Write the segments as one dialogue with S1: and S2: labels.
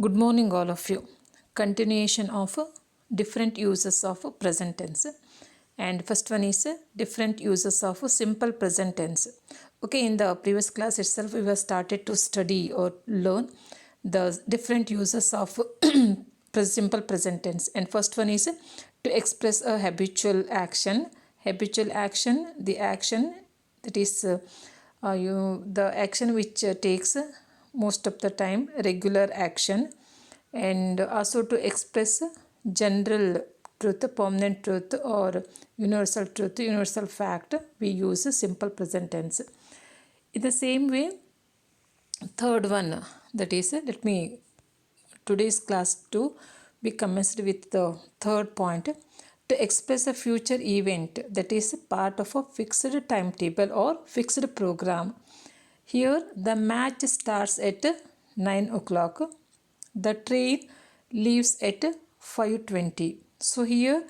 S1: Good morning, all of you. Continuation of different uses of present tense. And first one is different uses of simple present tense. Okay, in the previous class itself, we were started to study or learn the different uses of simple present tense. And first one is to express a habitual action. Habitual action, the action that is the action which takes most of the time, regular action, and also to express general truth, permanent truth, or universal truth, universal fact, we use simple present tense. In the same way, third one, that is, let me today's class to be commenced with the third point, to express a future event that is part of a fixed timetable or fixed program. Here the match starts at 9 o'clock. The train leaves at 5:20. So here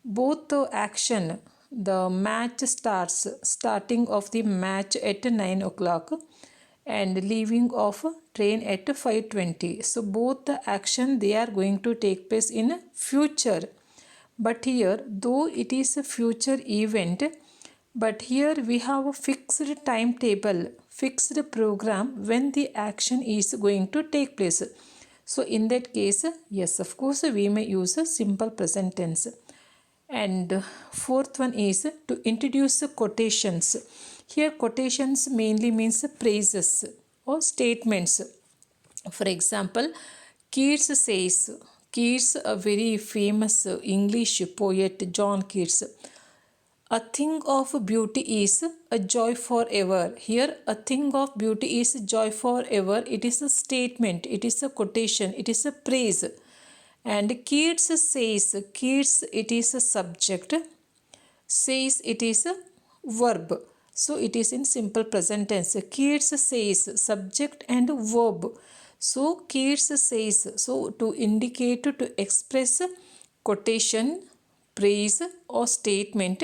S1: both the action, the match starting of the match at 9 o'clock and leaving of train at 5:20. So both the action they are going to take place in future. But here though it is a future event, but here we have a fixed timetable, fixed program when the action is going to take place. So in that case, yes, of course, we may use a simple present tense. And fourth one is to introduce quotations. Here quotations mainly means praises or statements. For example, Keats says, Keats, a very famous English poet, John Keats, a thing of beauty is a joy forever. Here, a thing of beauty is joy forever. It is a statement, it is a quotation, it is a praise. And Keats says, Keats, it is a subject, says, it is a verb. So it is in simple present tense. Keats says, subject and verb. So Keats says, so to indicate, to express quotation, praise or statement,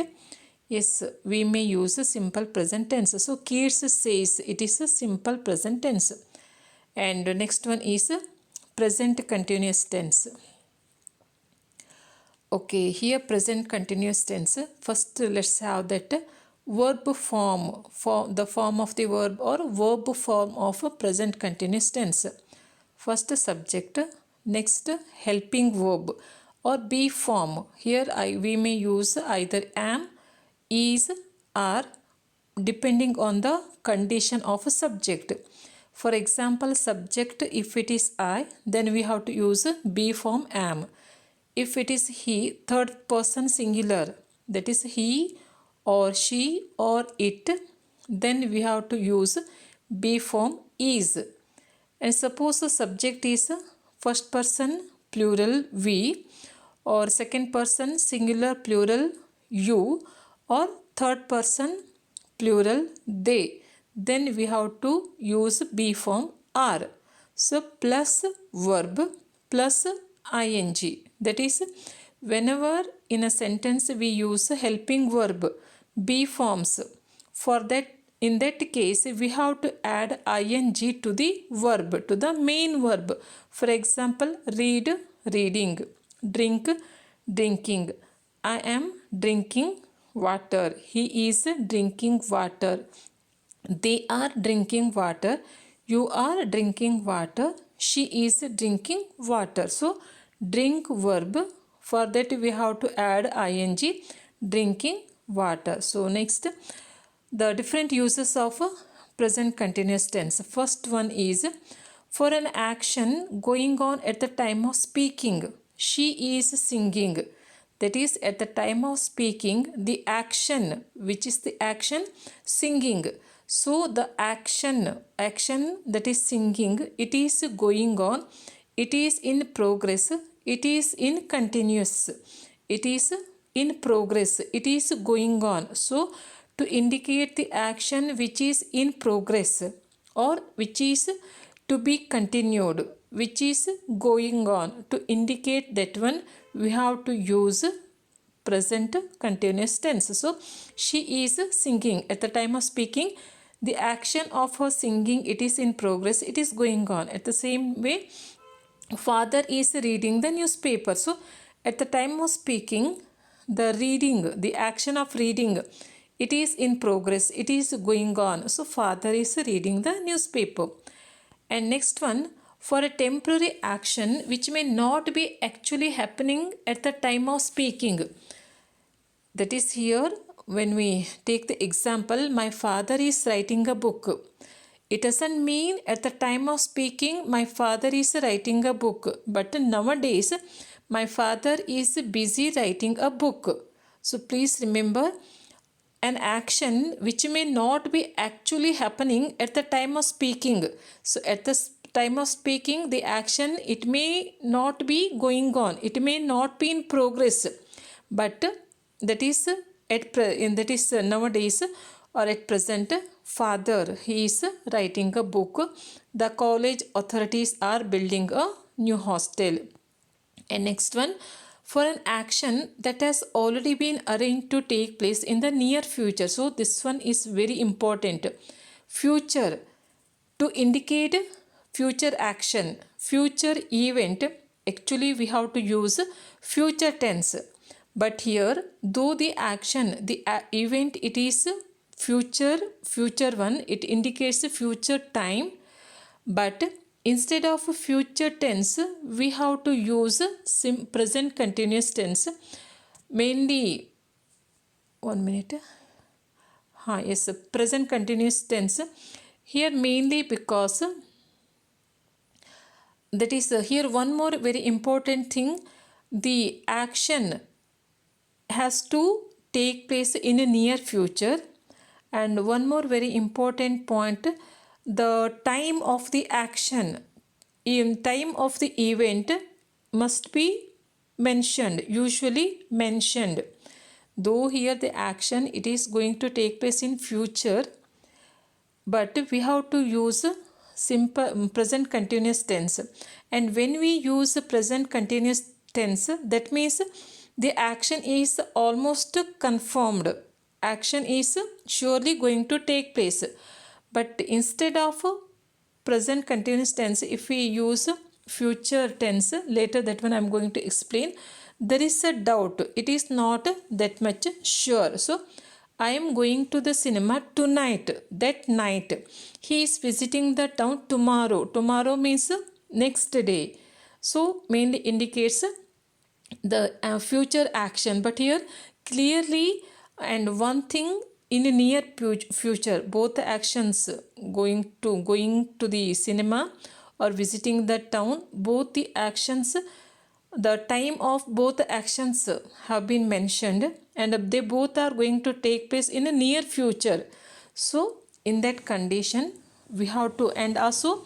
S1: yes, we may use a simple present tense. So Keats says, it is a simple present tense. And the next one is present continuous tense. Okay, here present continuous tense. First, let's have that verb form, for the form of the verb or verb form of a present continuous tense. First, subject. Next, helping verb or be form. Here we may use either am, is, are, depending on the condition of a subject. For example, subject, if it is I, then we have to use be form am. If it is he, third person singular, that is he or she or it, then we have to use be form is. And suppose the subject is first person plural we, or second person singular plural you, or third person plural they, then we have to use be form are. So plus verb plus ing, that is, whenever in a sentence we use helping verb be forms, for that in that case we have to add ing to the verb, to the main verb. For example, read, reading, drink, drinking, I am drinking water, he is drinking water, they are drinking water, you are drinking water, she is drinking water. So drink verb, for that we have to add ing, drinking water. So next, the different uses of present continuous tense. First one is for an action going on at the time of speaking. She is singing. That is, at the time of speaking, the action, which is the action singing. So the action that is singing, it is going on, it is in progress, it is in continuous, it is in progress, it is going on. So to indicate the action which is in progress or which is to be continued, which is going on, to indicate that one we have to use present continuous tense. So she is singing. At the time of speaking, the action of her singing, it is in progress, it is going on. At the same way, father is reading the newspaper. So at the time of speaking, the reading, the action of reading, it is in progress, it is going on. So father is reading the newspaper. And next one, for a temporary action which may not be actually happening at the time of speaking. That is here, when we take the example, my father is writing a book. It doesn't mean at the time of speaking my father is writing a book, but nowadays my father is busy writing a book. So please remember, an action which may not be actually happening at the time of speaking. So at the time of speaking, the action, it may not be going on, it may not be in progress, but that is nowadays, or at present, father, he is writing a book. The college authorities are building a new hostel. And next one, for an action that has already been arranged to take place in the near future. So this one is very important. Future, to indicate future action, future event, actually we have to use future tense. But here, though the action, the event, it is future one, it indicates future time, but instead of future tense, we have to use present continuous tense. Mainly, 1 minute. Yes, present continuous tense. Here mainly because that is here one more very important thing. The action has to take place in a near future. And one more very important point, the time of the action, in time of the event, must be mentioned, usually mentioned. Though here the action, it is going to take place in future, but we have to use simple present continuous tense. And when we use present continuous tense, that means the action is almost confirmed, action is surely going to take place. But instead of present continuous tense, if we use future tense, later that one I am going to explain, there is a doubt, it is not that much sure. So I am going to the cinema tonight, that night. He is visiting the town tomorrow. Tomorrow means next day. So mainly indicates the future action. But here clearly, and one thing, in a near future, both the actions, going to the cinema or visiting the town, both the actions, the time of both the actions have been mentioned, and they both are going to take place in a near future. So in that condition we have to, and also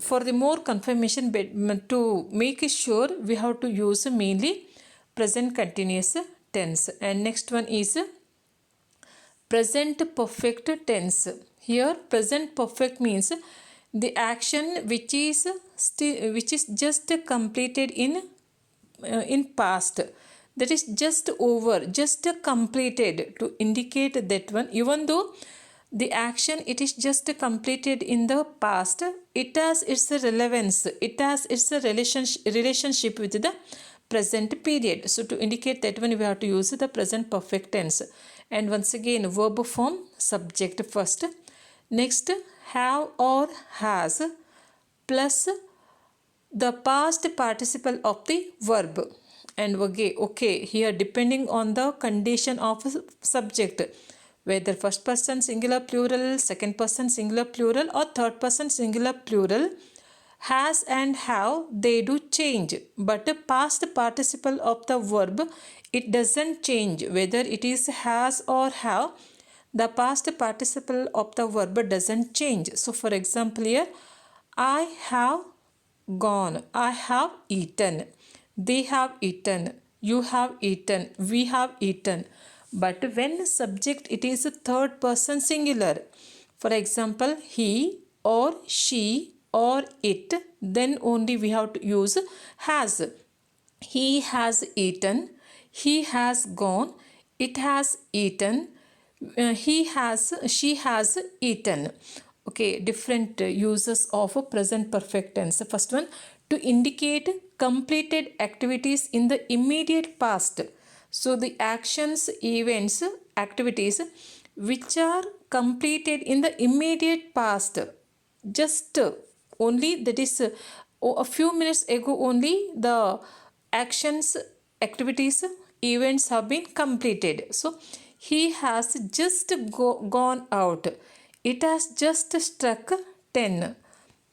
S1: for the more confirmation, to make it sure, we have to use mainly present continuous tense. And next one is present perfect tense. Here present perfect means the action which is just completed in past, that is just over, just completed, to indicate that one. Even though the action, it is just completed in the past, it has its relevance, it has its relationship with the present period. So to indicate that one, we have to use the present perfect tense. And once again, verb form, subject first, next have or has, plus the past participle of the verb. And okay, here depending on the condition of subject, whether first person singular plural, second person singular plural, or third person singular plural, has and have, they do change. But the past participle of the verb, it doesn't change. Whether it is has or have, the past participle of the verb doesn't change. So for example here, I have gone, I have eaten, they have eaten, you have eaten, we have eaten. But when subject, it is a third person singular, for example he or she or it, then only we have to use has. He has eaten, he has gone, it has eaten, she has eaten. Okay, different uses of a present perfect tense. First one, to indicate completed activities in the immediate past. So the actions, events, activities which are completed in the immediate past, just only, that is a few minutes ago only, the actions, activities, events have been completed. So he has just gone out. It has just struck 10.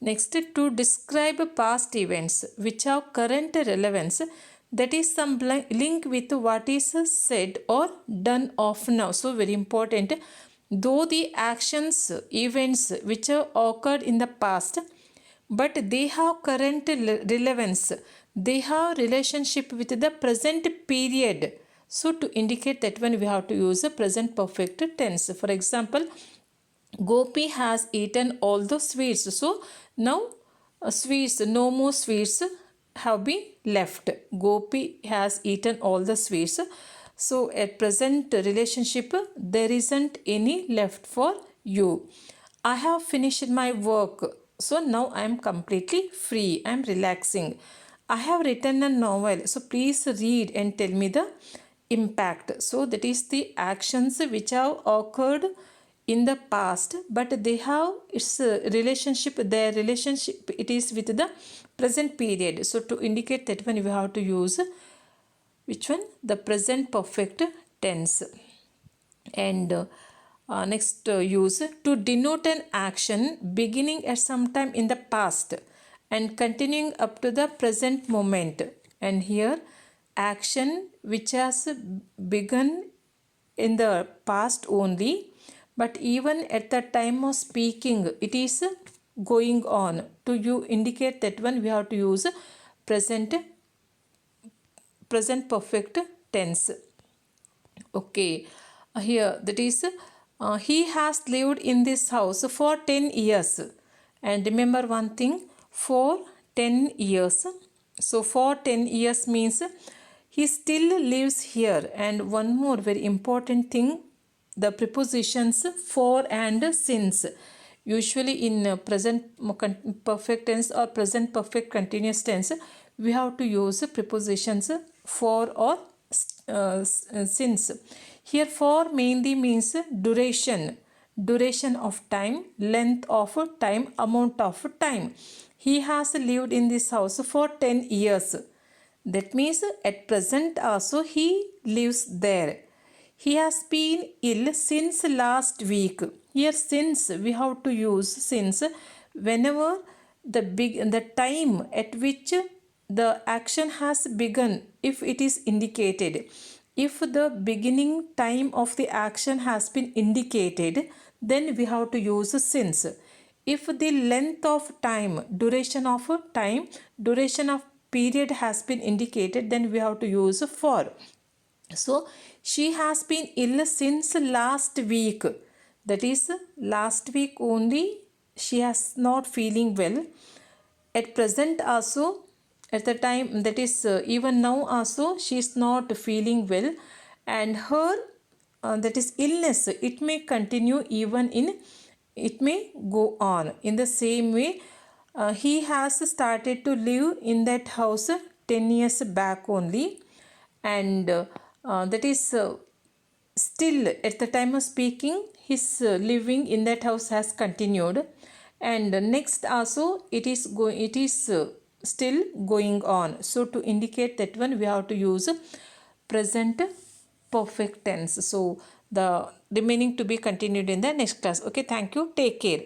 S1: Next, to describe past events which have current relevance, that is some link with what is said or done of now. So very important. Though the actions, events which have occurred in the past, but they have current relevance, they have relationship with the present period. So to indicate that one, we have to use a present perfect tense. For example, Gopi has eaten all the sweets. So now sweets, no more sweets have been left. Gopi has eaten all the sweets. So at present relationship, there isn't any left for you. I have finished my work. So now I am completely free. I am relaxing. I have written a novel. So please read and tell me the impact. So that is the actions which have occurred in the past, but they have its relationship, their relationship, it is with the present period. So to indicate that one, we have to use which one? The present perfect tense. And next use, to denote an action beginning at some time in the past and continuing up to the present moment. And here action which has begun in the past only, but even at the time of speaking it is going on. To you indicate that one, we have to use present perfect tense. Okay, here that is he has lived in this house for 10 years. And remember one thing, for 10 years. So for 10 years means he still lives here. And one more very important thing, the prepositions for and since. Usually in present perfect tense or present perfect continuous tense, we have to use prepositions for or since. Here for mainly means duration, duration of time, length of time, amount of time. He has lived in this house for 10 years. That means at present also he lives there. He has been ill since last week. Here since, we have to use since whenever the time at which the action has begun, if it is indicated. If the beginning time of the action has been indicated, then we have to use since. If the length of time, duration of time, duration of period has been indicated, then we have to use for. So she has been ill since last week. That is last week only she has not feeling well. At present also, at the time, that is even now also she is not feeling well, and her that is illness, it may continue even in, it may go on. In the same way, he has started to live in that house 10 years back only, and that is still at the time of speaking his living in that house has continued, and next also it is still going on. So to indicate that one, we have to use present perfect tense. So the remaining to be continued in the next class. Okay, thank you, take care.